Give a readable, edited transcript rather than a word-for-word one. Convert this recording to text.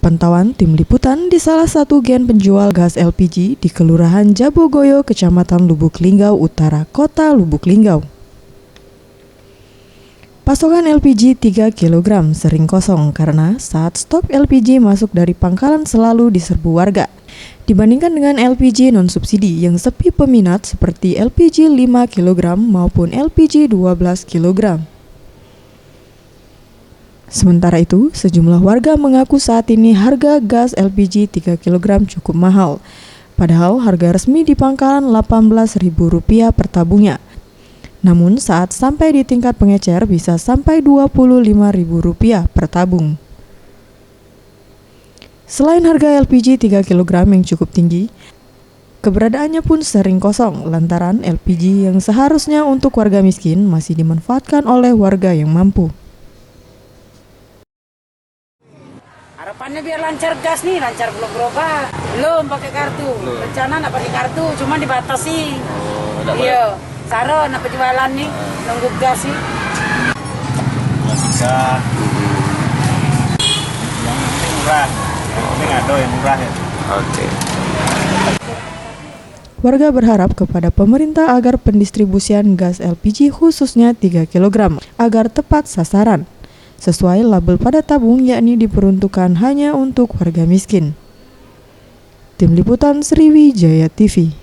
Pantauan tim liputan di salah satu gen penjual gas LPG di Kelurahan Jabogoyo, Kecamatan Lubuk Linggau Utara, Kota Lubuk Linggau. Pasokan LPG 3 kg sering kosong karena saat stok LPG masuk dari pangkalan selalu diserbu warga. Dibandingkan dengan LPG non-subsidi yang sepi peminat seperti LPG 5 kg maupun LPG 12 kg. Sementara itu, sejumlah warga mengaku saat ini harga gas LPG 3 kg cukup mahal. Padahal harga resmi di pangkalan Rp18.000 per tabungnya. Namun saat sampai di tingkat pengecer bisa sampai Rp25.000 per tabung. Selain harga LPG 3 kg yang cukup tinggi, keberadaannya pun sering kosong lantaran LPG yang seharusnya untuk warga miskin masih dimanfaatkan oleh warga yang mampu. Harapannya biar lancar gas nih, lancar belum berubah. Belum pakai kartu. Rencana nak pakai kartu, cuma dibatasi. Iya. Saro nak penjualan nih, nunggu gas sih. Bisa. Yang murah. Yang penting ada yang murah ya. Oke. Warga berharap kepada pemerintah agar pendistribusian gas LPG khususnya 3 kg agar tepat sasaran, sesuai label pada tabung yakni diperuntukkan hanya untuk warga miskin. Tim Liputan Sriwijaya TV.